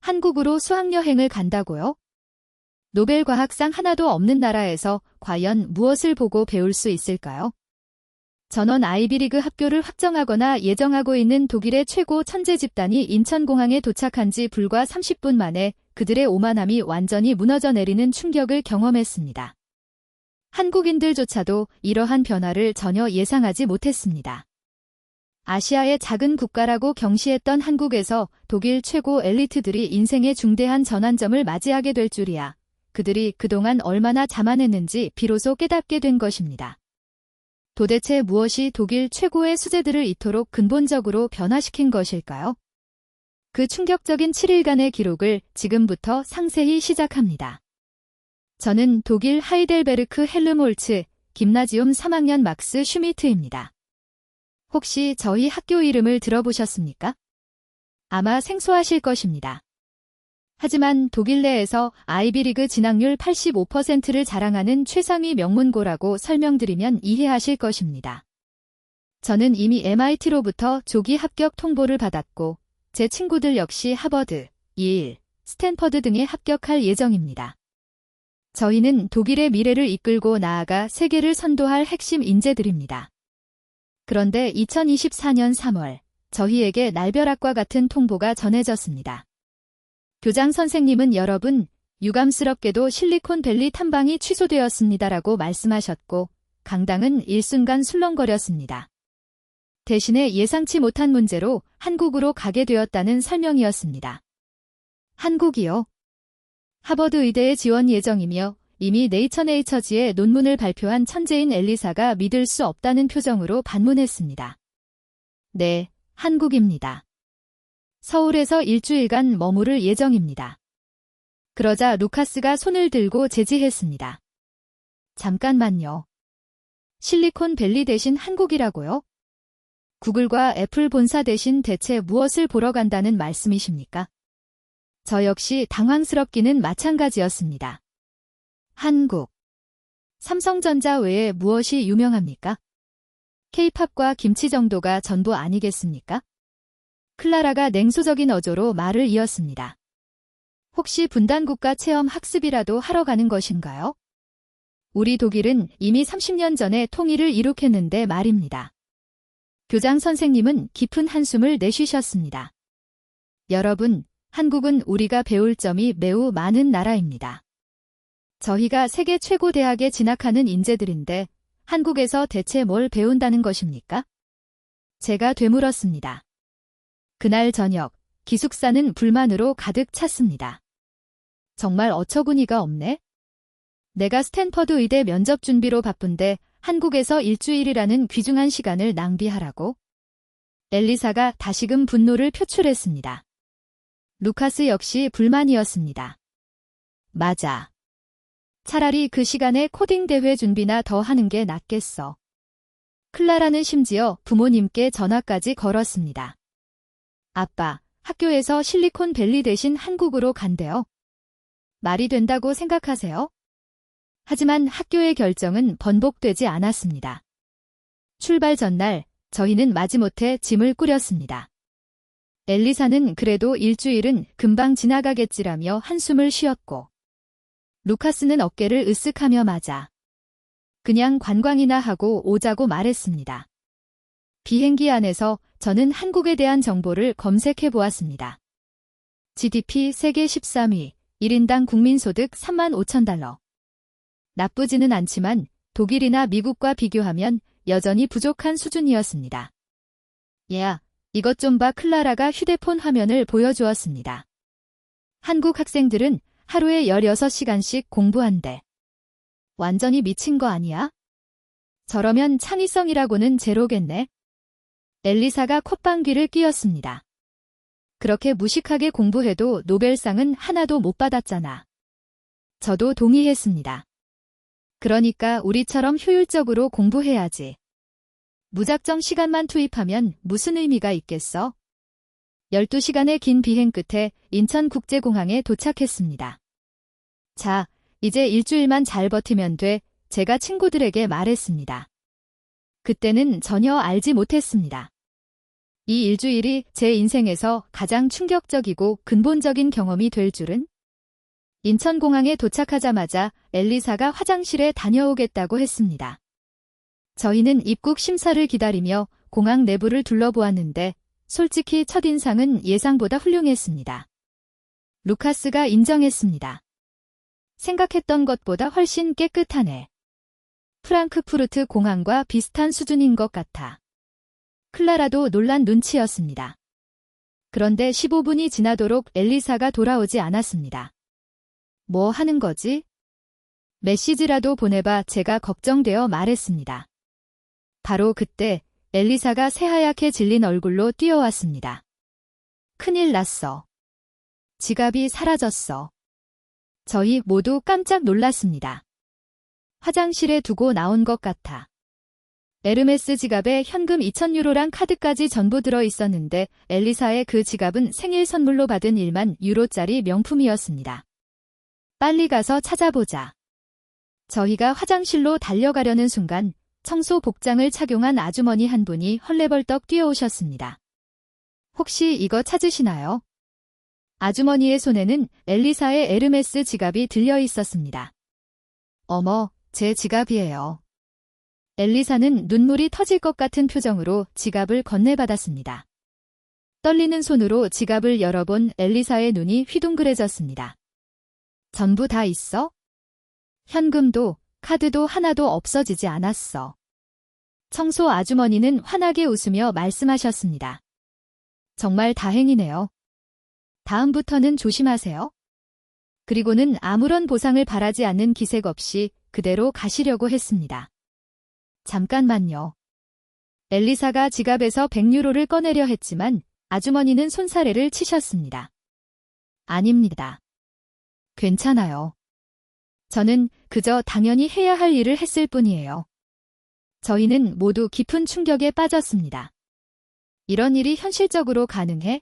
한국으로 수학여행을 간다고요? 노벨 과학상 하나도 없는 나라에서 과연 무엇을 보고 배울 수 있을까요? 전원 아이비리그 학교를 확정하거나 예정하고 있는 독일의 최고 천재 집단이 인천공항에 도착한 지 불과 30분 만에 그들의 오만함이 완전히 무너져 내리는 충격을 경험했습니다. 한국인들조차도 이러한 변화를 전혀 예상하지 못했습니다. 아시아의 작은 국가라고 경시했던 한국에서 독일 최고 엘리트들이 인생의 중대한 전환점을 맞이하게 될 줄이야. 그들이 그동안 얼마나 자만했는지 비로소 깨닫게 된 것입니다. 도대체 무엇이 독일 최고의 수재들을 이토록 근본적으로 변화시킨 것일까요? 그 충격적인 7일간의 기록을 지금부터 상세히 시작합니다. 저는 독일 하이델베르크 헬름홀츠 김나지움 3학년 막스 슈미트입니다. 혹시 저희 학교 이름을 들어보셨습니까? 아마 생소하실 것입니다. 하지만 독일 내에서 아이비리그 진학률 85%를 자랑하는 최상위 명문고라고 설명드리면 이해하실 것입니다. 저는 이미 MIT로부터 조기 합격 통보를 받았고 제 친구들 역시 하버드, 예일, 스탠퍼드 등에 합격할 예정입니다. 저희는 독일의 미래를 이끌고 나아가 세계를 선도할 핵심 인재들입니다. 그런데 2024년 3월, 저희에게 날벼락과 같은 통보가 전해졌습니다. 교장 선생님은 여러분, 유감스럽게도 실리콘밸리 탐방이 취소되었습니다라고 말씀하셨고, 강당은 일순간 술렁거렸습니다. 대신에 예상치 못한 문제로 한국으로 가게 되었다는 설명이었습니다. 한국이요? 하버드 의대에 지원 예정이며 이미 네이처지에 논문을 발표한 천재인 엘리사가 믿을 수 없다는 표정으로 반문했습니다. 네, 한국입니다. 서울에서 일주일간 머무를 예정입니다. 그러자 루카스가 손을 들고 제지했습니다. 잠깐만요. 실리콘밸리 대신 한국이라고요? 구글과 애플 본사 대신 대체 무엇을 보러 간다는 말씀이십니까? 저 역시 당황스럽기는 마찬가지였습니다. 한국. 삼성전자 외에 무엇이 유명합니까? K-팝과 김치 정도가 전부 아니겠습니까? 클라라가 냉소적인 어조로 말을 이었습니다. 혹시 분단국가 체험 학습이라도 하러 가는 것인가요? 우리 독일은 이미 30년 전에 통일을 이룩했는데 말입니다. 교장 선생님은 깊은 한숨을 내쉬셨습니다. 여러분, 한국은 우리가 배울 점이 매우 많은 나라입니다. 저희가 세계 최고 대학에 진학하는 인재들인데 한국에서 대체 뭘 배운다는 것입니까? 제가 되물었습니다. 그날 저녁, 기숙사는 불만으로 가득 찼습니다. 정말 어처구니가 없네? 내가 스탠퍼드 의대 면접 준비로 바쁜데 한국에서 일주일이라는 귀중한 시간을 낭비하라고? 엘리사가 다시금 분노를 표출했습니다. 루카스 역시 불만이었습니다. 맞아. 차라리 그 시간에 코딩 대회 준비나 더 하는 게 낫겠어. 클라라는 심지어 부모님께 전화까지 걸었습니다. 아빠, 학교에서 실리콘밸리 대신 한국으로 간대요. 말이 된다고 생각하세요? 하지만 학교의 결정은 번복되지 않았습니다. 출발 전날 저희는 마지못해 짐을 꾸렸습니다. 엘리사는 그래도 일주일은 금방 지나가겠지라며 한숨을 쉬었고 루카스는 어깨를 으쓱하며 맞아. 그냥 관광이나 하고 오자고 말했습니다. 비행기 안에서 저는 한국에 대한 정보를 검색해 보았습니다. GDP 세계 13위, 1인당 국민소득 35,000달러. 나쁘지는 않지만 독일이나 미국과 비교하면 여전히 부족한 수준이었습니다. 야, 이것 좀 봐. 클라라가 휴대폰 화면을 보여주었습니다. 한국 학생들은 하루에 16시간씩 공부한대. 완전히 미친 거 아니야? 저러면 창의성이라고는 제로겠네. 엘리사가 콧방귀를 뀌었습니다. 그렇게 무식하게 공부해도 노벨상은 하나도 못 받았잖아. 저도 동의했습니다. 그러니까 우리처럼 효율적으로 공부해야지. 무작정 시간만 투입하면 무슨 의미가 있겠어? 12시간의 긴 비행 끝에 인천국제공항에 도착했습니다. 자, 이제 일주일만 잘 버티면 돼. 제가 친구들에게 말했습니다. 그때는 전혀 알지 못했습니다. 이 일주일이 제 인생에서 가장 충격적이고 근본적인 경험이 될 줄은? 인천공항에 도착하자마자 엘리사가 화장실에 다녀오겠다고 했습니다. 저희는 입국 심사를 기다리며 공항 내부를 둘러보았는데 솔직히 첫인상은 예상보다 훌륭했습니다. 루카스가 인정했습니다. 생각했던 것보다 훨씬 깨끗하네. 프랑크푸르트 공항과 비슷한 수준인 것 같아. 클라라도 놀란 눈치였습니다. 그런데 15분이 지나도록 엘리사가 돌아오지 않았습니다. 뭐 하는 거지? 메시지라도 보내봐 제가 걱정되어 말했습니다. 바로 그때 엘리사가 새하얗게 질린 얼굴로 뛰어왔습니다. 큰일 났어. 지갑이 사라졌어. 저희 모두 깜짝 놀랐습니다. 화장실에 두고 나온 것 같아. 에르메스 지갑에 현금 2,000유로랑 카드까지 전부 들어 있었는데 엘리사의 그 지갑은 생일 선물로 받은 1만 유로짜리 명품이었습니다. 빨리 가서 찾아보자. 저희가 화장실로 달려가려는 순간 청소 복장을 착용한 아주머니 한 분이 헐레벌떡 뛰어오셨습니다. 혹시 이거 찾으시나요? 아주머니의 손에는 엘리사의 에르메스 지갑이 들려 있었습니다. 어머, 제 지갑이에요. 엘리사는 눈물이 터질 것 같은 표정으로 지갑을 건네받았습니다. 떨리는 손으로 지갑을 열어본 엘리사의 눈이 휘둥그레졌습니다. 전부 다 있어? 현금도 카드도 하나도 없어지지 않았어. 청소 아주머니는 환하게 웃으며 말씀하셨습니다. 정말 다행이네요. 다음부터는 조심하세요. 그리고는 아무런 보상을 바라지 않는 기색 없이 그대로 가시려고 했습니다. 잠깐만요. 엘리사가 지갑에서 100유로를 꺼내려 했지만 아주머니는 손사래를 치셨습니다. 아닙니다. 괜찮아요. 저는 그저 당연히 해야 할 일을 했을 뿐이에요. 저희는 모두 깊은 충격에 빠졌습니다. 이런 일이 현실적으로 가능해?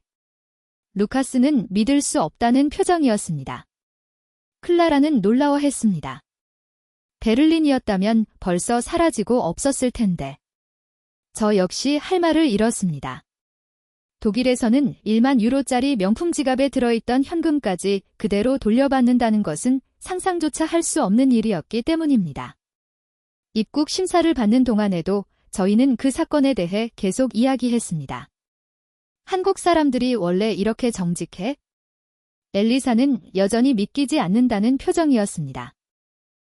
루카스는 믿을 수 없다는 표정이었습니다. 클라라는 놀라워했습니다. 베를린이었다면 벌써 사라지고 없었을 텐데. 저 역시 할 말을 잃었습니다. 독일에서는 1만 유로짜리 명품 지갑에 들어있던 현금까지 그대로 돌려받는다는 것은 상상조차 할 수 없는 일이었기 때문입니다. 입국 심사를 받는 동안에도 저희는 그 사건에 대해 계속 이야기했습니다. 한국 사람들이 원래 이렇게 정직해? 엘리사는 여전히 믿기지 않는다는 표정이었습니다.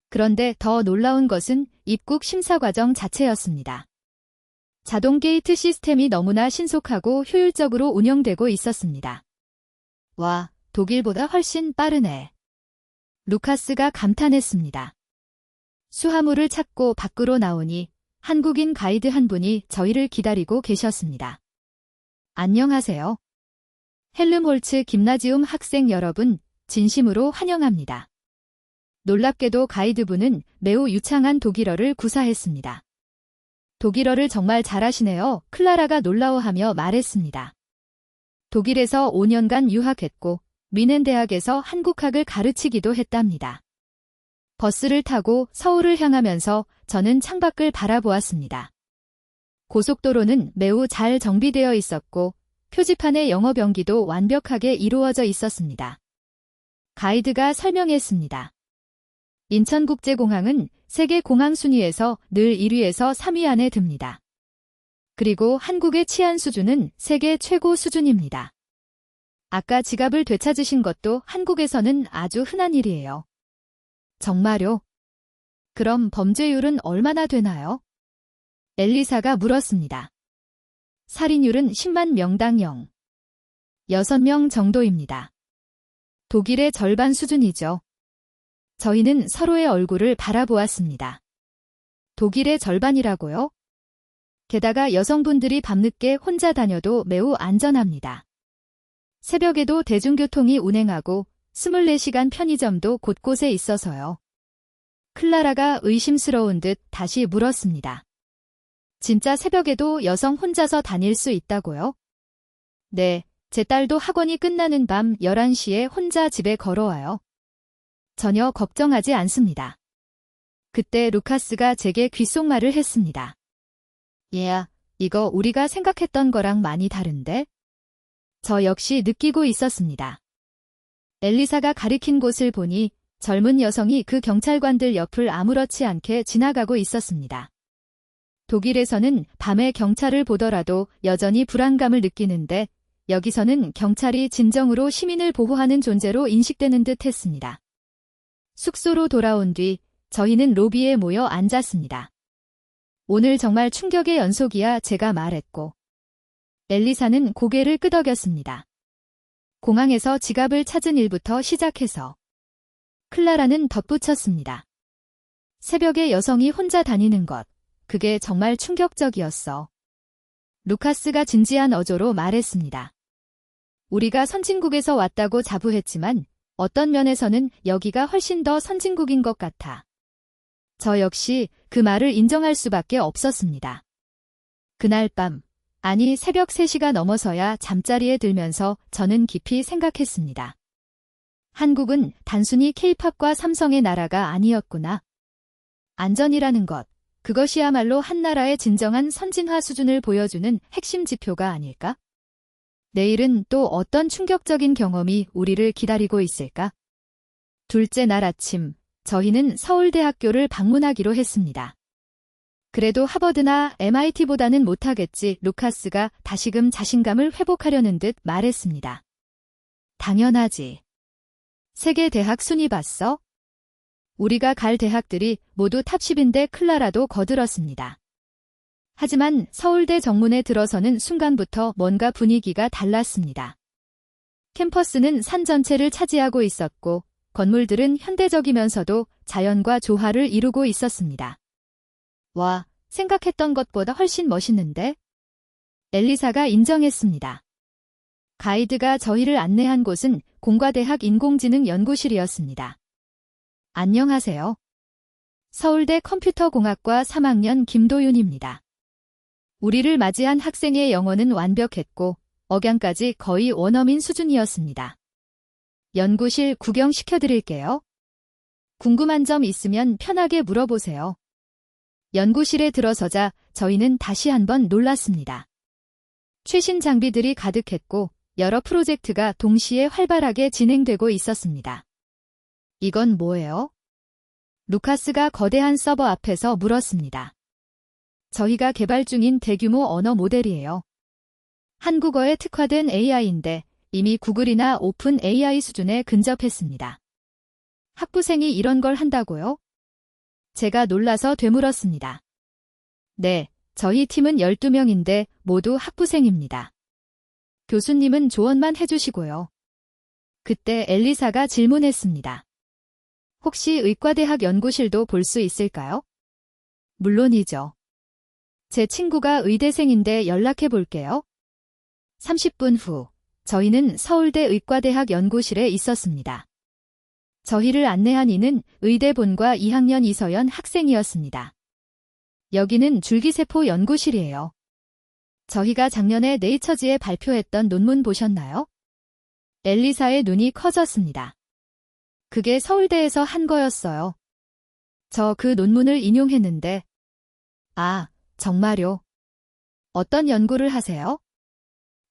그런데 더 놀라운 것은 입국 심사 과정 자체였습니다. 자동 게이트 시스템이 너무나 신속하고 효율적으로 운영되고 있었습니다. 와, 독일보다 훨씬 빠르네. 루카스가 감탄했습니다. 수화물을 찾고 밖으로 나오니 한국인 가이드 한 분이 저희를 기다리고 계셨습니다. 안녕하세요. 헬름홀츠 김나지움 학생 여러분, 진심으로 환영합니다. 놀랍게도 가이드분은 매우 유창한 독일어를 구사했습니다. 독일어를 정말 잘하시네요. 클라라가 놀라워하며 말했습니다. 독일에서 5년간 유학했고 미넨 대학에서 한국학을 가르치기도 했답니다. 버스를 타고 서울을 향하면서 저는 창밖을 바라보았습니다. 고속도로는 매우 잘 정비되어 있었고 표지판의 영어 병기도 완벽하게 이루어져 있었습니다. 가이드가 설명했습니다. 인천국제공항은 세계 공항 순위에서 늘 1위에서 3위 안에 듭니다. 그리고 한국의 치안 수준은 세계 최고 수준입니다. 아까 지갑을 되찾으신 것도 한국에서는 아주 흔한 일이에요. 정말요? 그럼 범죄율은 얼마나 되나요? 엘리사가 물었습니다. 살인율은 10만 명당 0. 6명 정도입니다. 독일의 절반 수준이죠. 저희는 서로의 얼굴을 바라보았습니다. 독일의 절반이라고요? 게다가 여성분들이 밤늦게 혼자 다녀도 매우 안전합니다. 새벽에도 대중교통이 운행하고 24시간 편의점도 곳곳에 있어서요. 클라라가 의심스러운 듯 다시 물었습니다. 진짜 새벽에도 여성 혼자서 다닐 수 있다고요? 네, 제 딸도 학원이 끝나는 밤 11시에 혼자 집에 걸어와요. 전혀 걱정하지 않습니다. 그때 루카스가 제게 귓속말을 했습니다. 얘야, 이거 우리가 생각했던 거랑 많이 다른데? 저 역시 느끼고 있었습니다. 엘리사가 가리킨 곳을 보니 젊은 여성이 그 경찰관들 옆을 아무렇지 않게 지나가고 있었습니다. 독일에서는 밤에 경찰을 보더라도 여전히 불안감을 느끼는데 여기서는 경찰이 진정으로 시민을 보호하는 존재로 인식되는 듯 했습니다. 숙소로 돌아온 뒤 저희는 로비에 모여 앉았습니다. 오늘 정말 충격의 연속이야, 제가 말했고. 엘리사는 고개를 끄덕였습니다. 공항에서 지갑을 찾은 일부터 시작해서. 클라라는 덧붙였습니다. 새벽에 여성이 혼자 다니는 것, 그게 정말 충격적이었어. 루카스가 진지한 어조로 말했습니다. 우리가 선진국에서 왔다고 자부했지만 어떤 면에서는 여기가 훨씬 더 선진국인 것 같아. 저 역시 그 말을 인정할 수밖에 없었습니다. 그날 밤, 아니 새벽 3시가 넘어서야 잠자리에 들면서 저는 깊이 생각했습니다. 한국은 단순히 K-팝과 삼성의 나라가 아니었구나. 안전이라는 것, 그것이야말로 한 나라의 진정한 선진화 수준을 보여주는 핵심 지표가 아닐까? 내일은 또 어떤 충격적인 경험이 우리를 기다리고 있을까? 둘째 날 아침, 저희는 서울대학교를 방문하기로 했습니다. 그래도 하버드나 MIT보다는 못하겠지, 루카스가 다시금 자신감을 회복하려는 듯 말했습니다. 당연하지. 세계 대학 순위 봤어? 우리가 갈 대학들이 모두 탑10인데 클라라도 거들었습니다. 하지만 서울대 정문에 들어서는 순간부터 뭔가 분위기가 달랐습니다. 캠퍼스는 산 전체를 차지하고 있었고 건물들은 현대적이면서도 자연과 조화를 이루고 있었습니다. 와, 생각했던 것보다 훨씬 멋있는데? 엘리사가 인정했습니다. 가이드가 저희를 안내한 곳은 공과대학 인공지능 연구실이었습니다. 안녕하세요. 서울대 컴퓨터공학과 3학년 김도윤입니다. 우리를 맞이한 학생의 영어는 완벽했고 억양까지 거의 원어민 수준이었습니다. 연구실 구경시켜드릴게요. 궁금한 점 있으면 편하게 물어보세요. 연구실에 들어서자 저희는 다시 한번 놀랐습니다. 최신 장비들이 가득했고 여러 프로젝트가 동시에 활발하게 진행되고 있었습니다. 이건 뭐예요? 루카스가 거대한 서버 앞에서 물었습니다. 저희가 개발 중인 대규모 언어 모델이에요. 한국어에 특화된 AI인데 이미 구글이나 오픈 AI 수준에 근접했습니다. 학부생이 이런 걸 한다고요? 제가 놀라서 되물었습니다. 네, 저희 팀은 12명인데 모두 학부생입니다. 교수님은 조언만 해주시고요. 그때 엘리사가 질문했습니다. 혹시 의과대학 연구실도 볼 수 있을까요? 물론이죠. 제 친구가 의대생인데 연락해 볼게요. 30분 후, 저희는 서울대 의과대학 연구실에 있었습니다. 저희를 안내한 이는 의대 본과 2학년 이서연 학생이었습니다. 여기는 줄기세포 연구실이에요. 저희가 작년에 네이처지에 발표했던 논문 보셨나요? 엘리사의 눈이 커졌습니다. 그게 서울대에서 한 거였어요. 저 그 논문을 인용했는데. 아, 정말요? 어떤 연구를 하세요?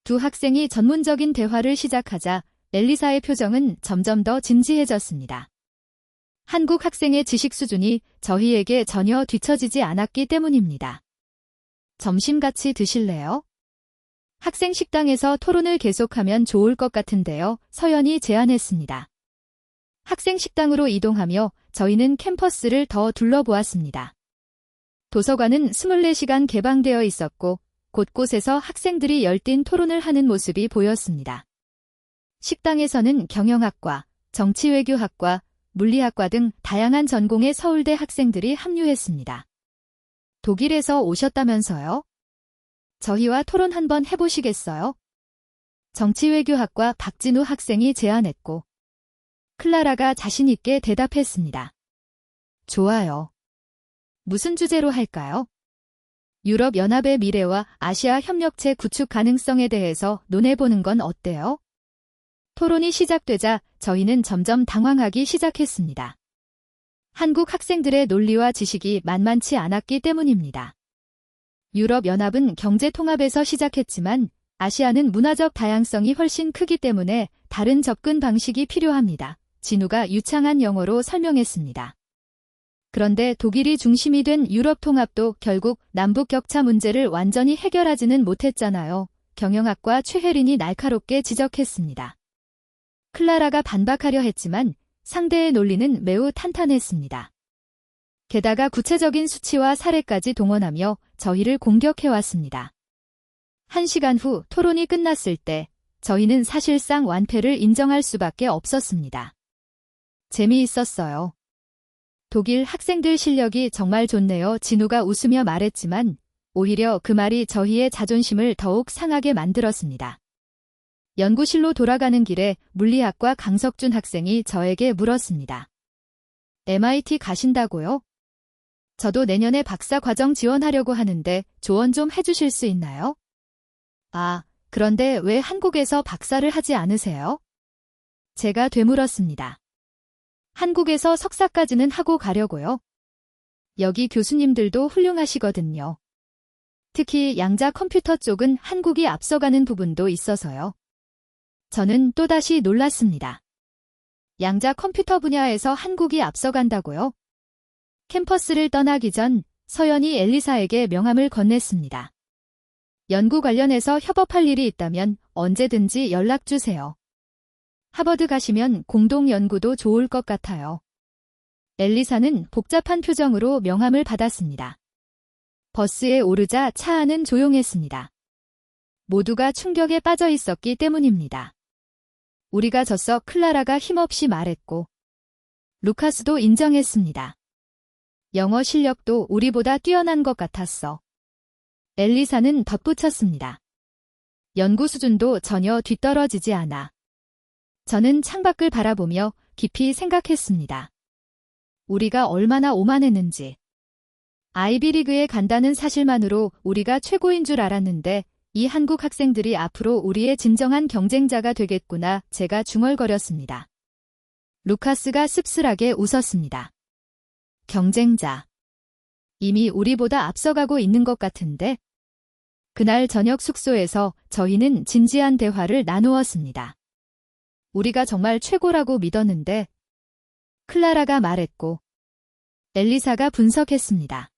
두 학생이 전문적인 대화를 시작하자 엘리사의 표정은 점점 더 진지해졌습니다. 한국 학생의 지식 수준이 저희에게 전혀 뒤처지지 않았기 때문입니다. 점심 같이 드실래요? 학생 식당에서 토론을 계속하면 좋을 것 같은데요, 서연이 제안했습니다. 학생 식당으로 이동하며 저희는 캠퍼스를 더 둘러보았습니다. 도서관은 24시간 개방되어 있었고 곳곳에서 학생들이 열띤 토론을 하는 모습이 보였습니다. 식당에서는 경영학과, 정치외교학과, 물리학과 등 다양한 전공의 서울대 학생들이 합류했습니다. 독일에서 오셨다면서요? 저희와 토론 한번 해보시겠어요? 정치외교학과 박진우 학생이 제안했고 클라라가 자신있게 대답했습니다. 좋아요. 무슨 주제로 할까요? 유럽연합의 미래와 아시아 협력체 구축 가능성에 대해서 논해보는 건 어때요? 토론이 시작되자 저희는 점점 당황하기 시작했습니다. 한국 학생들의 논리와 지식이 만만치 않았기 때문입니다. 유럽연합은 경제통합에서 시작했지만 아시아는 문화적 다양성이 훨씬 크기 때문에 다른 접근 방식이 필요합니다. 진우가 유창한 영어로 설명했습니다. 그런데 독일이 중심이 된 유럽 통합도 결국 남북 격차 문제를 완전히 해결하지는 못했잖아요. 경영학과 최혜린이 날카롭게 지적했습니다. 클라라가 반박하려 했지만 상대의 논리는 매우 탄탄했습니다. 게다가 구체적인 수치와 사례까지 동원하며 저희를 공격해왔습니다. 1시간 후 토론이 끝났을 때 저희는 사실상 완패를 인정할 수밖에 없었습니다. 재미있었어요. 독일 학생들 실력이 정말 좋네요. 진우가 웃으며 말했지만 오히려 그 말이 저희의 자존심을 더욱 상하게 만들었습니다. 연구실로 돌아가는 길에 물리학과 강석준 학생이 저에게 물었습니다. MIT 가신다고요? 저도 내년에 박사 과정 지원하려고 하는데 조언 좀 해주실 수 있나요? 아, 그런데 왜 한국에서 박사를 하지 않으세요? 제가 되물었습니다. 한국에서 석사까지는 하고 가려고요. 여기 교수님들도 훌륭하시거든요. 특히 양자 컴퓨터 쪽은 한국이 앞서가는 부분도 있어서요. 저는 또다시 놀랐습니다. 양자 컴퓨터 분야에서 한국이 앞서간다고요? 캠퍼스를 떠나기 전 서연이 엘리사에게 명함을 건넸습니다. 연구 관련해서 협업할 일이 있다면 언제든지 연락주세요. 하버드 가시면 공동 연구도 좋을 것 같아요. 엘리사는 복잡한 표정으로 명함을 받았습니다. 버스에 오르자 차 안은 조용했습니다. 모두가 충격에 빠져 있었기 때문입니다. 우리가 졌어. 클라라가 힘없이 말했고 루카스도 인정했습니다. 영어 실력도 우리보다 뛰어난 것 같았어. 엘리사는 덧붙였습니다. 연구 수준도 전혀 뒤떨어지지 않아. 저는 창밖을 바라보며 깊이 생각했습니다. 우리가 얼마나 오만했는지. 아이비리그에 간다는 사실만으로 우리가 최고인 줄 알았는데 이 한국 학생들이 앞으로 우리의 진정한 경쟁자가 되겠구나. 제가 중얼거렸습니다. 루카스가 씁쓸하게 웃었습니다. 경쟁자. 이미 우리보다 앞서가고 있는 것 같은데? 그날 저녁 숙소에서 저희는 진지한 대화를 나누었습니다. 우리가 정말 최고라고 믿었는데 클라라가 말했고 엘리사가 분석했습니다.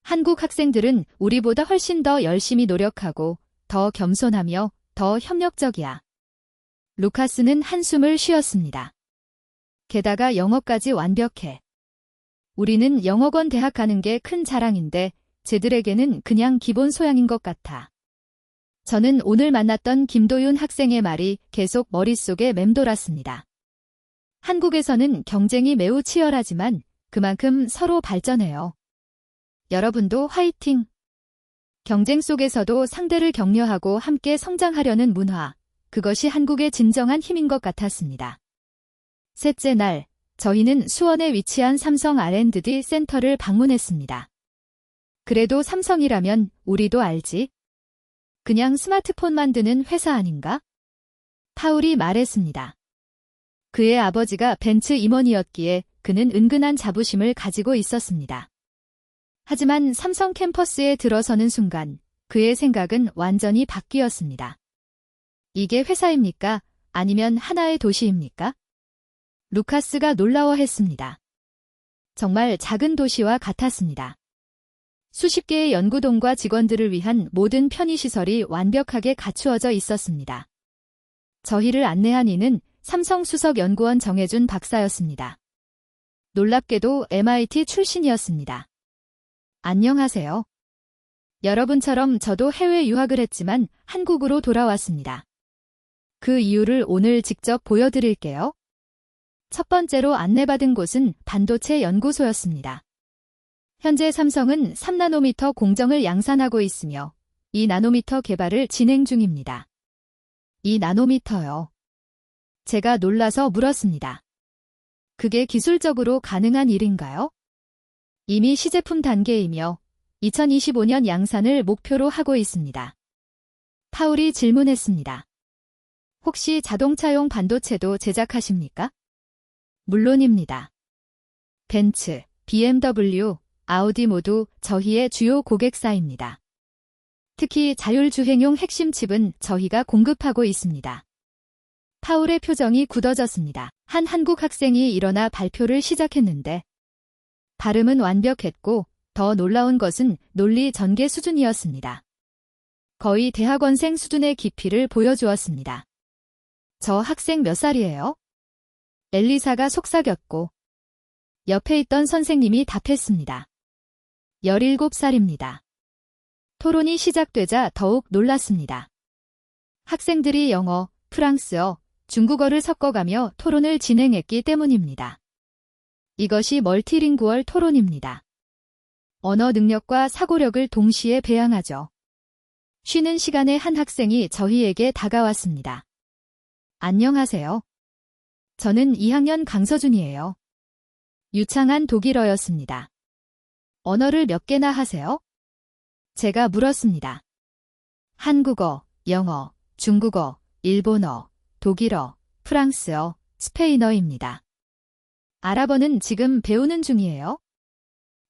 한국 학생들은 우리보다 훨씬 더 열심히 노력하고 더 겸손하며 더 협력적이야. 루카스는 한숨을 쉬었습니다. 게다가 영어까지 완벽해. 우리는 영어권 대학 가는 게 큰 자랑인데 쟤들에게는 그냥 기본 소양인 것 같아. 저는 오늘 만났던 김도윤 학생의 말이 계속 머릿속에 맴돌았습니다. 한국에서는 경쟁이 매우 치열하지만 그만큼 서로 발전해요. 여러분도 화이팅! 경쟁 속에서도 상대를 격려하고 함께 성장하려는 문화, 그것이 한국의 진정한 힘인 것 같았습니다. 셋째 날, 저희는 수원에 위치한 삼성 R&D 센터를 방문했습니다. 그래도 삼성이라면 우리도 알지? 그냥 스마트폰 만드는 회사 아닌가? 파울이 말했습니다. 그의 아버지가 벤츠 임원이었기에 그는 은근한 자부심을 가지고 있었습니다. 하지만 삼성 캠퍼스에 들어서는 순간 그의 생각은 완전히 바뀌었습니다. 이게 회사입니까? 아니면 하나의 도시입니까? 루카스가 놀라워했습니다. 정말 작은 도시와 같았습니다. 수십 개의 연구동과 직원들을 위한 모든 편의시설이 완벽하게 갖추어져 있었습니다. 저희를 안내한 이는 삼성 수석연구원 정혜준 박사였습니다. 놀랍게도 MIT 출신이었습니다. 안녕하세요. 여러분처럼 저도 해외 유학을 했지만 한국으로 돌아왔습니다. 그 이유를 오늘 직접 보여드릴게요. 첫 번째로 안내받은 곳은 반도체 연구소였습니다. 현재 삼성은 3나노미터 공정을 양산하고 있으며 2나노미터 개발을 진행 중입니다. 2나노미터요. 제가 놀라서 물었습니다. 그게 기술적으로 가능한 일인가요? 이미 시제품 단계이며 2025년 양산을 목표로 하고 있습니다. 파울이 질문했습니다. 혹시 자동차용 반도체도 제작하십니까? 물론입니다. 벤츠, BMW, 아우디 모두 저희의 주요 고객사입니다. 특히 자율주행용 핵심 칩은 저희가 공급하고 있습니다. 파울의 표정이 굳어졌습니다. 한 한국 학생이 일어나 발표를 시작했는데 발음은 완벽했고 더 놀라운 것은 논리 전개 수준이었습니다. 거의 대학원생 수준의 깊이를 보여주었습니다. 저 학생 몇 살이에요? 엘리사가 속삭였고 옆에 있던 선생님이 답했습니다. 17살입니다. 토론이 시작되자 더욱 놀랐습니다. 학생들이 영어, 프랑스어, 중국어를 섞어가며 토론을 진행했기 때문입니다. 이것이 멀티링구얼 토론입니다. 언어 능력과 사고력을 동시에 배양하죠. 쉬는 시간에 한 학생이 저희에게 다가왔습니다. 안녕하세요. 저는 2학년 강서준이에요. 유창한 독일어였습니다. 언어를 몇 개나 하세요? 제가 물었습니다. 한국어, 영어, 중국어, 일본어, 독일어, 프랑스어, 스페인어입니다. 아랍어는 지금 배우는 중이에요.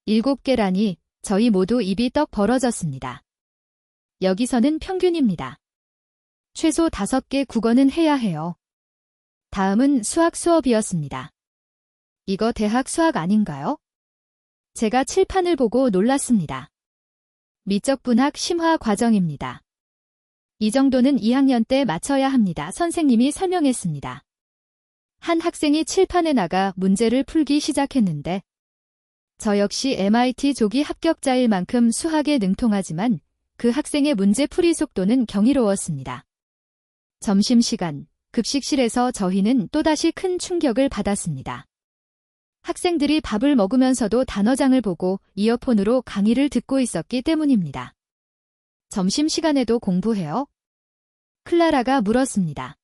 7개라니 저희 모두 입이 떡 벌어졌습니다. 여기서는 평균입니다. 최소 5개 국어는 해야 해요. 다음은 수학 수업이었습니다. 이거 대학 수학 아닌가요? 제가 칠판을 보고 놀랐습니다. 미적분학 심화 과정입니다. 이 정도는 2학년 때 맞춰야 합니다. 선생님이 설명했습니다. 한 학생이 칠판에 나가 문제를 풀기 시작했는데 저 역시 MIT 조기 합격자일 만큼 수학에 능통하지만 그 학생의 문제 풀이 속도는 경이로웠습니다. 점심시간, 급식실에서 저희는 또다시 큰 충격을 받았습니다. 학생들이 밥을 먹으면서도 단어장을 보고 이어폰으로 강의를 듣고 있었기 때문입니다. 점심시간에도 공부해요? 클라라가 물었습니다.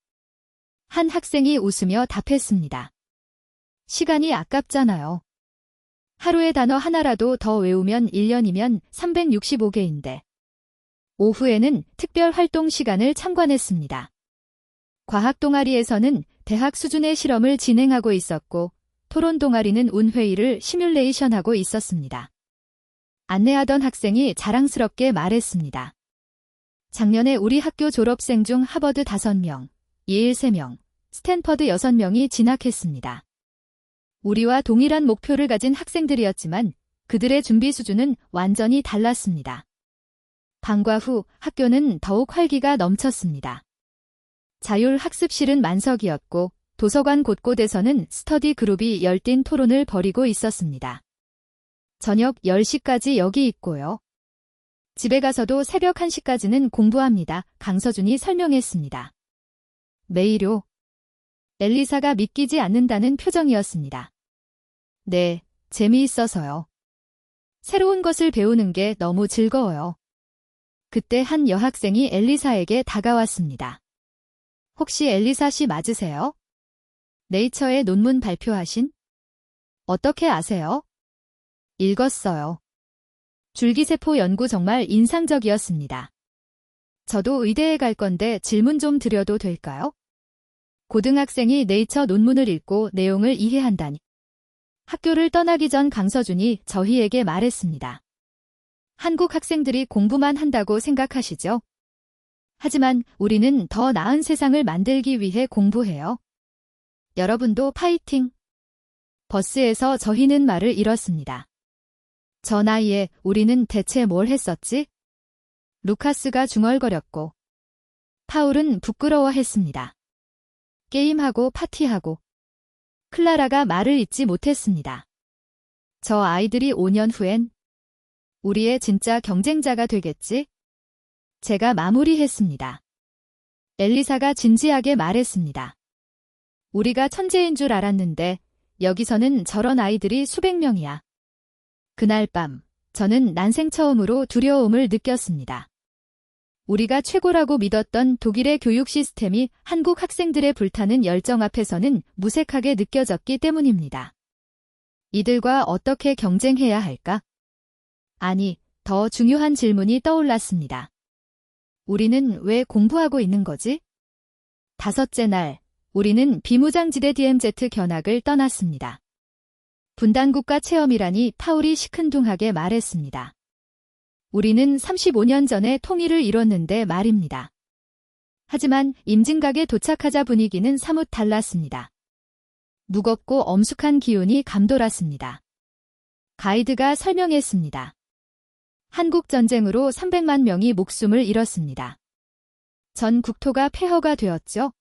한 학생이 웃으며 답했습니다. 시간이 아깝잖아요. 하루에 단어 하나라도 더 외우면 1년이면 365개인데. 오후에는 특별 활동 시간을 참관했습니다. 과학 동아리에서는 대학 수준의 실험을 진행하고 있었고 토론 동아리는 운회의를 시뮬레이션하고 있었습니다. 안내하던 학생이 자랑스럽게 말했습니다. 작년에 우리 학교 졸업생 중 하버드 5명, 예일 3명, 스탠퍼드 6명이 진학했습니다. 우리와 동일한 목표를 가진 학생들이었지만 그들의 준비 수준은 완전히 달랐습니다. 방과 후 학교는 더욱 활기가 넘쳤습니다. 자율학습실은 만석이었고 도서관 곳곳에서는 스터디 그룹이 열띤 토론을 벌이고 있었습니다. 저녁 10시까지 여기 있고요. 집에 가서도 새벽 1시까지는 공부합니다. 강서준이 설명했습니다. 매일요. 엘리사가 믿기지 않는다는 표정이었습니다. 네, 재미있어서요. 새로운 것을 배우는 게 너무 즐거워요. 그때 한 여학생이 엘리사에게 다가왔습니다. 혹시 엘리사 씨 맞으세요? 네이처에 논문 발표하신? 어떻게 아세요? 읽었어요. 줄기세포 연구 정말 인상적이었습니다. 저도 의대에 갈 건데 질문 좀 드려도 될까요? 고등학생이 네이처 논문을 읽고 내용을 이해한다니. 학교를 떠나기 전 강서준이 저희에게 말했습니다. 한국 학생들이 공부만 한다고 생각하시죠? 하지만 우리는 더 나은 세상을 만들기 위해 공부해요. 여러분도 파이팅! 버스에서 저희는 말을 잃었습니다. 저 나이에 우리는 대체 뭘 했었지? 루카스가 중얼거렸고 파울은 부끄러워했습니다. 게임하고 파티하고 클라라가 말을 잇지 못했습니다. 저 아이들이 5년 후엔 우리의 진짜 경쟁자가 되겠지? 제가 마무리했습니다. 엘리사가 진지하게 말했습니다. 우리가 천재인 줄 알았는데 여기서는 저런 아이들이 수백 명이야. 그날 밤 저는 난생 처음으로 두려움을 느꼈습니다. 우리가 최고라고 믿었던 독일의 교육 시스템이 한국 학생들의 불타는 열정 앞에서는 무색하게 느껴졌기 때문입니다. 이들과 어떻게 경쟁해야 할까? 아니, 더 중요한 질문이 떠올랐습니다. 우리는 왜 공부하고 있는 거지? 5째 날, 우리는 비무장지대 DMZ 견학을 떠났습니다. 분단국가 체험이라니 파울이 시큰둥하게 말했습니다. 우리는 35년 전에 통일을 이뤘는데 말입니다. 하지만 임진각에 도착하자 분위기는 사뭇 달랐습니다. 무겁고 엄숙한 기운이 감돌았습니다. 가이드가 설명했습니다. 한국 전쟁으로 300만 명이 목숨을 잃었습니다. 전 국토가 폐허가 되었죠.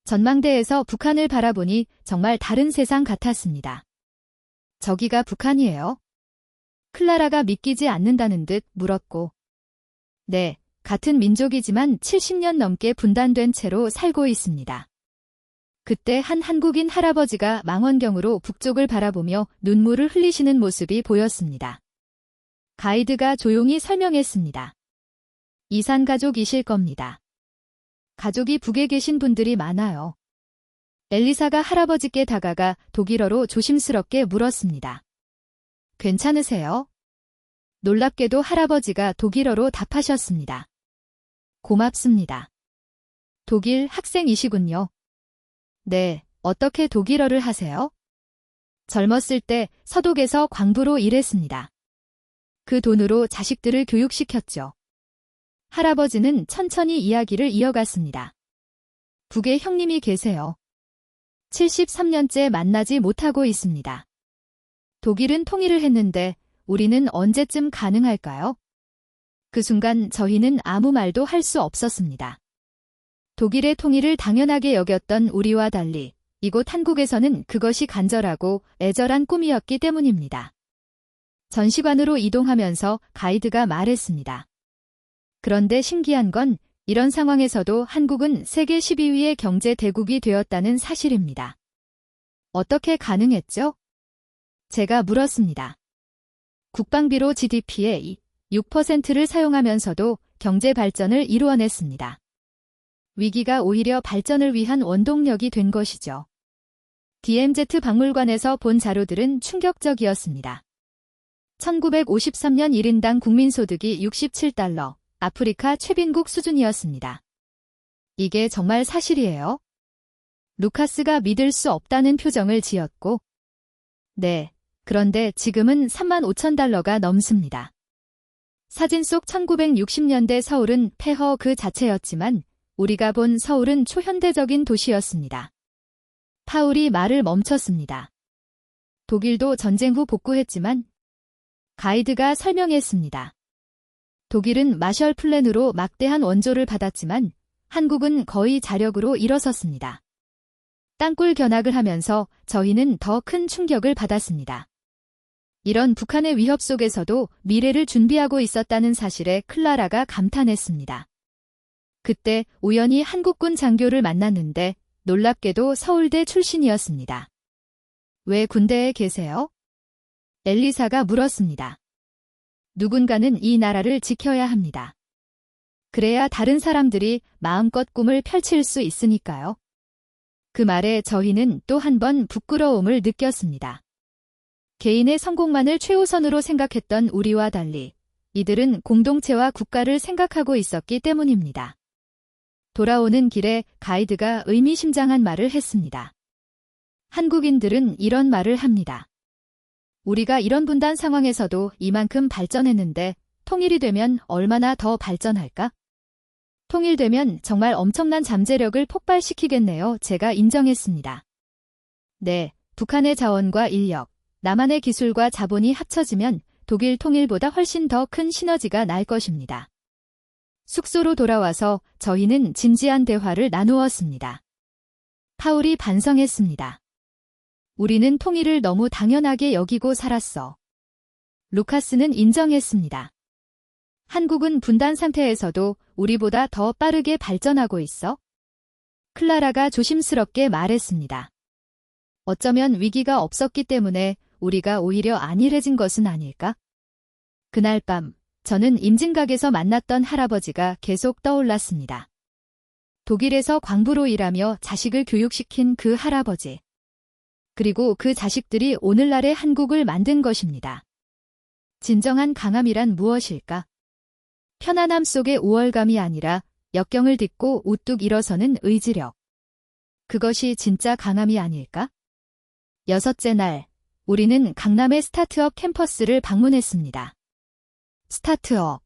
전망대에서 북한을 바라보니 정말 다른 세상 같았습니다. 저기가 북한이에요? 클라라가 믿기지 않는다는 듯 물었고. 네, 같은 민족이지만 70년 넘게 분단된 채로 살고 있습니다. 그때 한 한국인 할아버지가 망원경으로 북쪽을 바라보며 눈물을 흘리시는 모습이 보였습니다. 가이드가 조용히 설명했습니다. 이산 가족이실 겁니다. 가족이 북에 계신 분들이 많아요. 엘리사가 할아버지께 다가가 독일어로 조심스럽게 물었습니다. 괜찮으세요? 놀랍게도 할아버지가 독일어로 답하셨습니다. 고맙습니다. 독일 학생이시군요. 네, 어떻게 독일어를 하세요? 젊었을 때 서독에서 광부로 일했습니다. 그 돈으로 자식들을 교육시켰죠. 할아버지는 천천히 이야기를 이어갔습니다. 북에 형님이 계세요. 73년째 만나지 못하고 있습니다. 독일은 통일을 했는데 우리는 언제쯤 가능할까요? 그 순간 저희는 아무 말도 할 수 없었습니다. 독일의 통일을 당연하게 여겼던 우리와 달리 이곳 한국에서는 그것이 간절하고 애절한 꿈이었기 때문입니다. 전시관으로 이동하면서 가이드가 말했습니다. 그런데 신기한 건 이런 상황에서도 한국은 세계 12위의 경제 대국이 되었다는 사실입니다. 어떻게 가능했죠? 제가 물었습니다. 국방비로 GDP의 6%를 사용하면서도 경제 발전을 이루어냈습니다. 위기가 오히려 발전을 위한 원동력이 된 것이죠. DMZ 박물관에서 본 자료들은 충격적이었습니다. 1953년 1인당 국민소득이 67달러, 아프리카 최빈국 수준이었습니다. 이게 정말 사실이에요? 루카스가 믿을 수 없다는 표정을 지었고, 네, 그런데 지금은 35,000달러가 넘습니다. 사진 속 1960년대 서울은 폐허 그 자체였지만 우리가 본 서울은 초현대적인 도시였습니다. 파울이 말을 멈췄습니다. 독일도 전쟁 후 복구했지만 가이드가 설명했습니다. 독일은 마셜 플랜으로 막대한 원조를 받았지만 한국은 거의 자력으로 일어섰습니다. 땅굴 견학을 하면서 저희는 더 큰 충격을 받았습니다. 이런 북한의 위협 속에서도 미래를 준비하고 있었다는 사실에 클라라가 감탄했습니다. 그때 우연히 한국군 장교를 만났는데 놀랍게도 서울대 출신이었습니다. 왜 군대에 계세요? 엘리사가 물었습니다. 누군가는 이 나라를 지켜야 합니다. 그래야 다른 사람들이 마음껏 꿈을 펼칠 수 있으니까요. 그 말에 저희는 또 한 번 부끄러움을 느꼈습니다. 개인의 성공만을 최우선으로 생각했던 우리와 달리 이들은 공동체와 국가를 생각하고 있었기 때문입니다. 돌아오는 길에 가이드가 의미심장한 말을 했습니다. 한국인들은 이런 말을 합니다. 우리가 이런 분단 상황에서도 이만큼 발전했는데 통일이 되면 얼마나 더 발전할까? 통일되면 정말 엄청난 잠재력을 폭발시키겠네요. 제가 인정했습니다. 네, 북한의 자원과 인력, 남한의 기술과 자본이 합쳐지면 독일 통일보다 훨씬 더 큰 시너지가 날 것입니다. 숙소로 돌아와서 저희는 진지한 대화를 나누었습니다. 파울이 반성했습니다. 우리는 통일을 너무 당연하게 여기고 살았어. 루카스는 인정했습니다. 한국은 분단 상태에서도 우리보다 더 빠르게 발전하고 있어? 클라라가 조심스럽게 말했습니다. 어쩌면 위기가 없었기 때문에 우리가 오히려 안일해진 것은 아닐까? 그날 밤 저는 임진각에서 만났던 할아버지가 계속 떠올랐습니다. 독일에서 광부로 일하며 자식을 교육시킨 그 할아버지. 그리고 그 자식들이 오늘날의 한국을 만든 것입니다. 진정한 강함이란 무엇일까? 편안함 속의 우월감이 아니라 역경을 딛고 우뚝 일어서는 의지력. 그것이 진짜 강함이 아닐까? 6째 날, 우리는 강남의 스타트업 캠퍼스를 방문했습니다. 스타트업.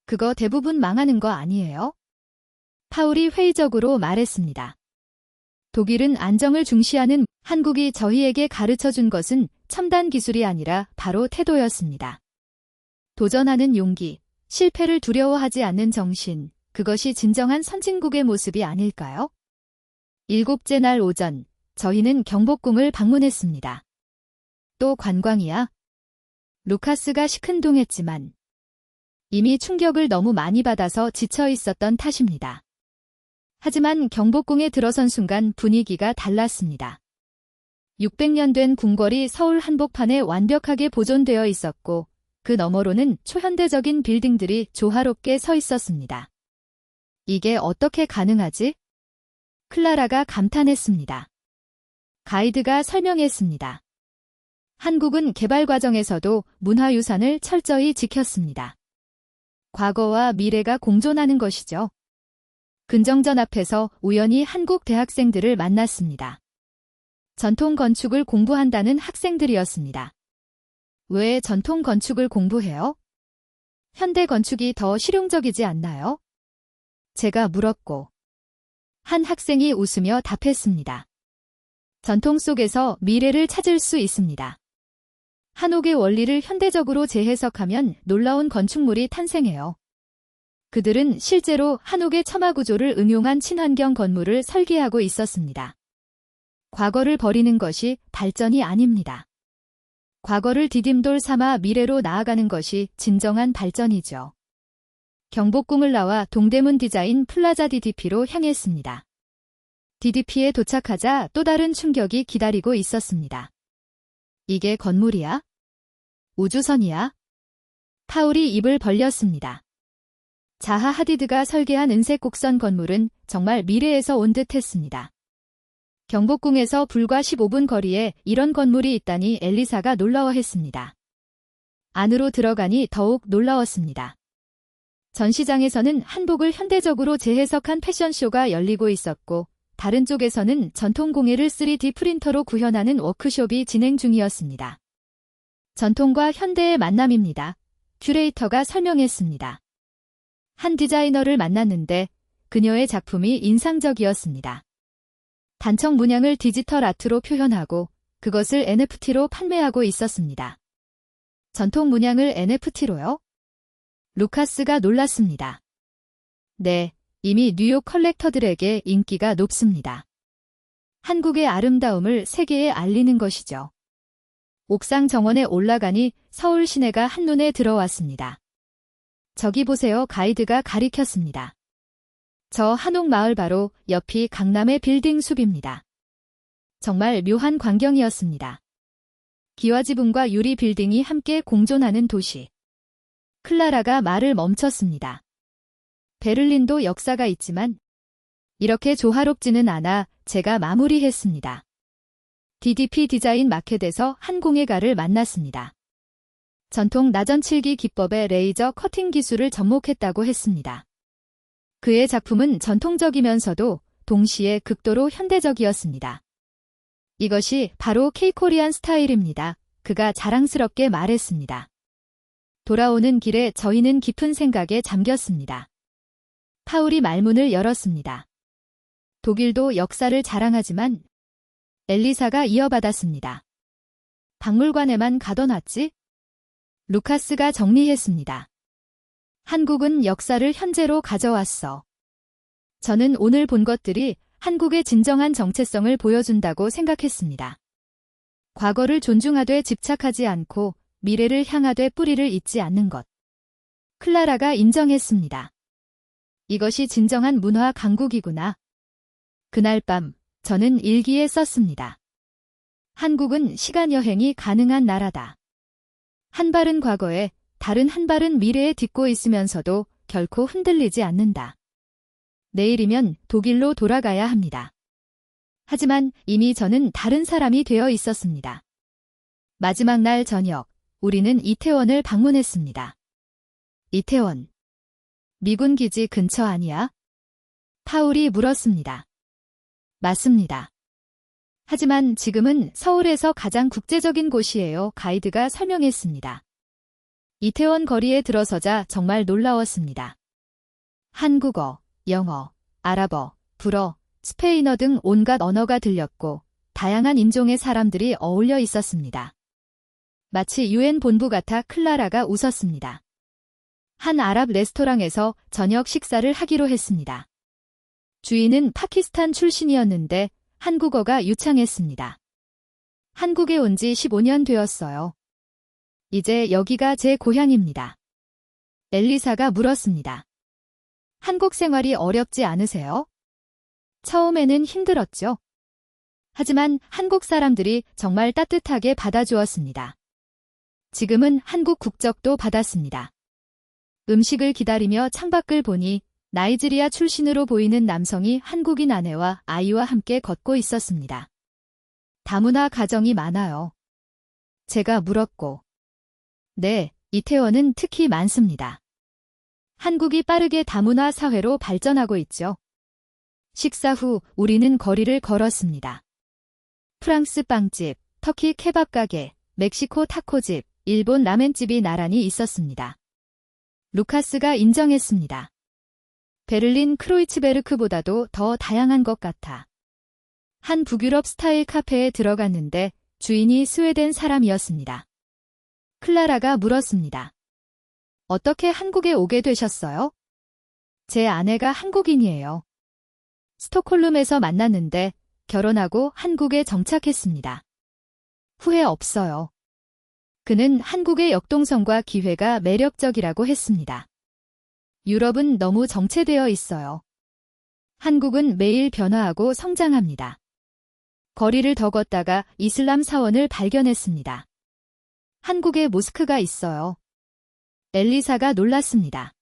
그거 대부분 망하는 거 아니에요? 파울이 회의적으로 말했습니다. 독일은 안정을 중시하는 한국이 저희에게 가르쳐준 것은 첨단 기술이 아니라 바로 태도였습니다. 도전하는 용기, 실패를 두려워하지 않는 정신, 그것이 진정한 선진국의 모습이 아닐까요? 일곱째 날 오전, 저희는 경복궁을 방문했습니다. 또 관광이야? 루카스가 시큰둥했지만 이미 충격을 너무 많이 받아서 지쳐 있었던 탓입니다. 하지만 경복궁에 들어선 순간 분위기가 달랐습니다. 600년 된 궁궐이 서울 한복판에 완벽하게 보존되어 있었고 그 너머로는 초현대적인 빌딩들이 조화롭게 서 있었습니다. 이게 어떻게 가능하지? 클라라가 감탄했습니다. 가이드가 설명했습니다. 한국은 개발 과정에서도 문화유산을 철저히 지켰습니다. 과거와 미래가 공존하는 것이죠. 근정전 앞에서 우연히 한국 대학생들을 만났습니다. 전통 건축을 공부한다는 학생들이었습니다. 왜 전통 건축을 공부해요? 현대 건축이 더 실용적이지 않나요? 제가 물었고 한 학생이 웃으며 답했습니다. 전통 속에서 미래를 찾을 수 있습니다. 한옥의 원리를 현대적으로 재해석하면 놀라운 건축물이 탄생해요. 그들은 실제로 한옥의 첨화 구조를 응용한 친환경 건물을 설계하고 있었습니다. 과거를 버리는 것이 발전이 아닙니다. 과거를 디딤돌 삼아 미래로 나아가는 것이 진정한 발전이죠. 경복궁을 나와 동대문 디자인 플라자 DDP로 향했습니다. DDP에 도착하자 또 다른 충격이 기다리고 있었습니다. 이게 건물이야? 우주선이야? 파울이 입을 벌렸습니다. 자하 하디드가 설계한 은색 곡선 건물은 정말 미래에서 온 듯했습니다. 경복궁에서 불과 15분 거리에 이런 건물이 있다니 엘리사가 놀라워했습니다. 안으로 들어가니 더욱 놀라웠습니다. 전시장에서는 한복을 현대적으로 재해석한 패션쇼가 열리고 있었고 다른 쪽에서는 전통 공예를 3D 프린터로 구현하는 워크숍이 진행 중이었습니다. 전통과 현대의 만남입니다. 큐레이터가 설명했습니다. 한 디자이너를 만났는데 그녀의 작품이 인상적이었습니다. 단청 문양을 디지털 아트로 표현하고 그것을 NFT로 판매하고 있었습니다. 전통 문양을 NFT로요? 루카스가 놀랐습니다. 네, 이미 뉴욕 컬렉터들에게 인기가 높습니다. 한국의 아름다움을 세계에 알리는 것이죠. 옥상 정원에 올라가니 서울 시내가 한눈에 들어왔습니다. 저기 보세요. 가이드가 가리켰습니다. 저 한옥마을 바로 옆이 강남의 빌딩 숲입니다. 정말 묘한 광경이었습니다. 기와지붕과 유리 빌딩이 함께 공존하는 도시. 클라라가 말을 멈췄습니다. 베를린도 역사가 있지만 이렇게 조화롭지는 않아 제가 마무리했습니다. DDP 디자인 마켓에서 한 공예가를 만났습니다. 전통 나전칠기 기법의 레이저 커팅 기술을 접목했다고 했습니다. 그의 작품은 전통적이면서도 동시에 극도로 현대적이었습니다. 이것이 바로 K-코리안 스타일입니다. 그가 자랑스럽게 말했습니다. 돌아오는 길에 저희는 깊은 생각에 잠겼습니다. 파울이 말문을 열었습니다. 독일도 역사를 자랑하지만 엘리사가 이어받았습니다. 박물관에만 가둬놨지? 루카스가 정리했습니다. 한국은 역사를 현재로 가져왔어. 저는 오늘 본 것들이 한국의 진정한 정체성을 보여준다고 생각했습니다. 과거를 존중하되 집착하지 않고 미래를 향하되 뿌리를 잇지 않는 것. 클라라가 인정했습니다. 이것이 진정한 문화 강국이구나. 그날 밤 저는 일기에 썼습니다. 한국은 시간 여행이 가능한 나라다. 한 발은 과거에 다른 한 발은 미래에 딛고 있으면서도 결코 흔들리지 않는다. 내일이면 독일로 돌아가야 합니다. 하지만 이미 저는 다른 사람이 되어 있었습니다. 마지막 날 저녁, 우리는 이태원을 방문했습니다. 이태원. 미군 기지 근처 아니야? 파울이 물었습니다. 맞습니다. 하지만 지금은 서울에서 가장 국제적인 곳이에요. 가이드가 설명했습니다. 이태원 거리에 들어서자 정말 놀라웠습니다. 한국어, 영어, 아랍어, 불어, 스페인어 등 온갖 언어가 들렸고 다양한 인종의 사람들이 어울려 있었습니다. 마치 UN 본부 같아 클라라가 웃었습니다. 한 아랍 레스토랑에서 저녁 식사를 하기로 했습니다. 주인은 파키스탄 출신이었는데 한국어가 유창했습니다. 한국에 온 지 15년 되었어요. 이제 여기가 제 고향입니다. 엘리사가 물었습니다. 한국 생활이 어렵지 않으세요? 처음에는 힘들었죠. 하지만 한국 사람들이 정말 따뜻하게 받아주었습니다. 지금은 한국 국적도 받았습니다. 음식을 기다리며 창밖을 보니 나이지리아 출신으로 보이는 남성이 한국인 아내와 아이와 함께 걷고 있었습니다. 다문화 가정이 많아요. 제가 물었고, 네, 이태원은 특히 많습니다. 한국이 빠르게 다문화 사회로 발전하고 있죠. 식사 후 우리는 거리를 걸었습니다. 프랑스 빵집, 터키 케밥 가게, 멕시코 타코집, 일본 라멘집이 나란히 있었습니다. 루카스가 인정했습니다. 베를린 크로이츠베르크보다도 더 다양한 것 같아. 한 북유럽 스타일 카페에 들어갔는데 주인이 스웨덴 사람이었습니다. 클라라가 물었습니다. 어떻게 한국에 오게 되셨어요? 제 아내가 한국인이에요. 스톡홀름에서 만났는데 결혼하고 한국에 정착했습니다. 후회 없어요. 그는 한국의 역동성과 기회가 매력적이라고 했습니다. 유럽은 너무 정체되어 있어요. 한국은 매일 변화하고 성장합니다. 거리를 더 걷다가 이슬람 사원을 발견했습니다. 한국에 모스크가 있어요. 엘리사가 놀랐습니다.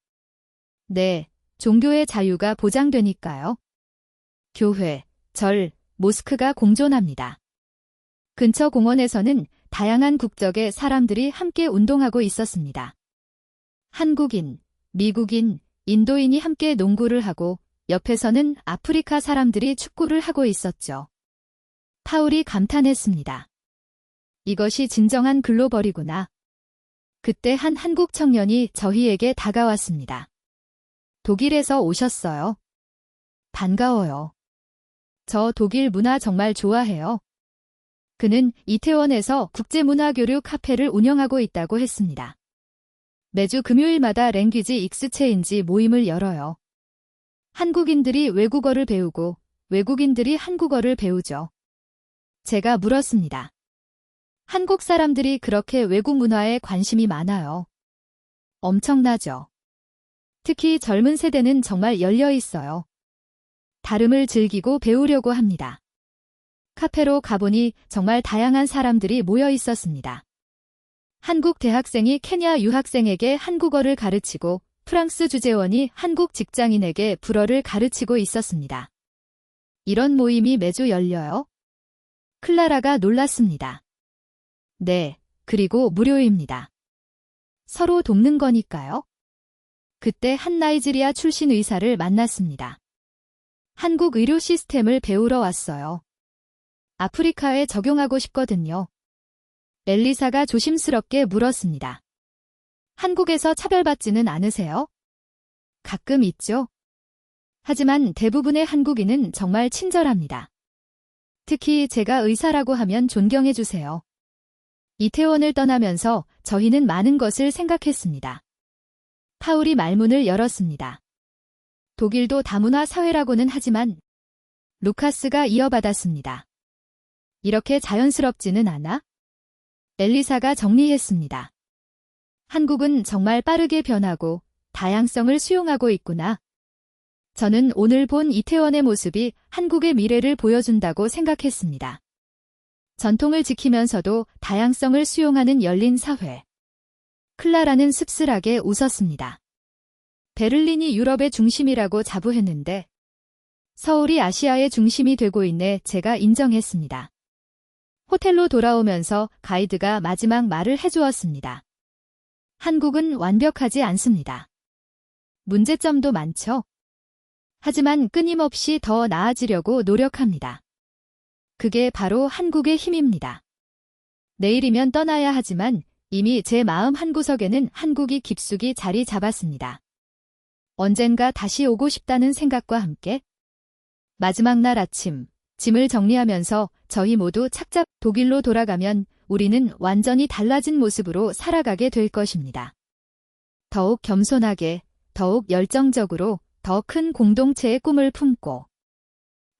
네, 종교의 자유가 보장되니까요. 교회, 절, 모스크가 공존합니다. 근처 공원에서는 다양한 국적의 사람들이 함께 운동하고 있었습니다. 한국인, 미국인, 인도인이 함께 농구를 하고 옆에서는 아프리카 사람들이 축구를 하고 있었죠. 파울이 감탄했습니다. 이것이 진정한 글로벌이구나. 그때 한 한국 청년이 저희에게 다가왔습니다. 독일에서 오셨어요. 반가워요. 저 독일 문화 정말 좋아해요. 그는 이태원에서 국제문화교류 카페를 운영하고 있다고 했습니다. 매주 금요일마다 랭귀지 익스체인지 모임을 열어요. 한국인들이 외국어를 배우고 외국인들이 한국어를 배우죠. 제가 물었습니다. 한국 사람들이 그렇게 외국 문화에 관심이 많아요. 엄청나죠. 특히 젊은 세대는 정말 열려 있어요. 다름을 즐기고 배우려고 합니다. 카페로 가보니 정말 다양한 사람들이 모여 있었습니다. 한국 대학생이 케냐 유학생에게 한국어를 가르치고 프랑스 주재원이 한국 직장인에게 불어를 가르치고 있었습니다. 이런 모임이 매주 열려요? 클라라가 놀랐습니다. 네, 그리고 무료입니다. 서로 돕는 거니까요. 그때 한 나이지리아 출신 의사를 만났습니다. 한국 의료 시스템을 배우러 왔어요. 아프리카에 적용하고 싶거든요. 엘리사가 조심스럽게 물었습니다. 한국에서 차별받지는 않으세요? 가끔 있죠. 하지만 대부분의 한국인은 정말 친절합니다. 특히 제가 의사라고 하면 존경해 주세요. 이태원을 떠나면서 저희는 많은 것을 생각했습니다. 파울이 말문을 열었습니다. 독일도 다문화 사회라고는 하지만 루카스가 이어받았습니다. 이렇게 자연스럽지는 않아? 엘리사가 정리했습니다. 한국은 정말 빠르게 변하고 다양성을 수용하고 있구나. 저는 오늘 본 이태원의 모습이 한국의 미래를 보여준다고 생각했습니다. 전통을 지키면서도 다양성을 수용하는 열린 사회. 클라라는 씁쓸하게 웃었습니다. 베를린이 유럽의 중심이라고 자부했는데 서울이 아시아의 중심이 되고 있네 제가 인정했습니다. 호텔로 돌아오면서 가이드가 마지막 말을 해주었습니다. 한국은 완벽하지 않습니다. 문제점도 많죠. 하지만 끊임없이 더 나아지려고 노력합니다. 그게 바로 한국의 힘입니다. 내일이면 떠나야 하지만 이미 제 마음 한구석에는 한국이 깊숙이 자리 잡았습니다. 언젠가 다시 오고 싶다는 생각과 함께 마지막 날 아침, 짐을 정리하면서 저희 모두 착잡 독일로 돌아가면 우리는 완전히 달라진 모습으로 살아가게 될 것입니다. 더욱 겸손하게, 더욱 열정적으로 더 큰 공동체의 꿈을 품고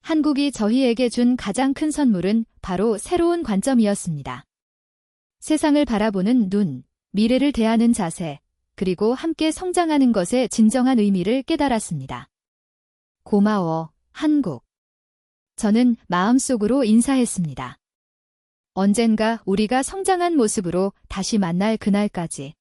한국이 저희에게 준 가장 큰 선물은 바로 새로운 관점이었습니다. 세상을 바라보는 눈, 미래를 대하는 자세, 그리고 함께 성장하는 것의 진정한 의미를 깨달았습니다. 고마워, 한국. 저는 마음속으로 인사했습니다. 언젠가 우리가 성장한 모습으로 다시 만날 그날까지.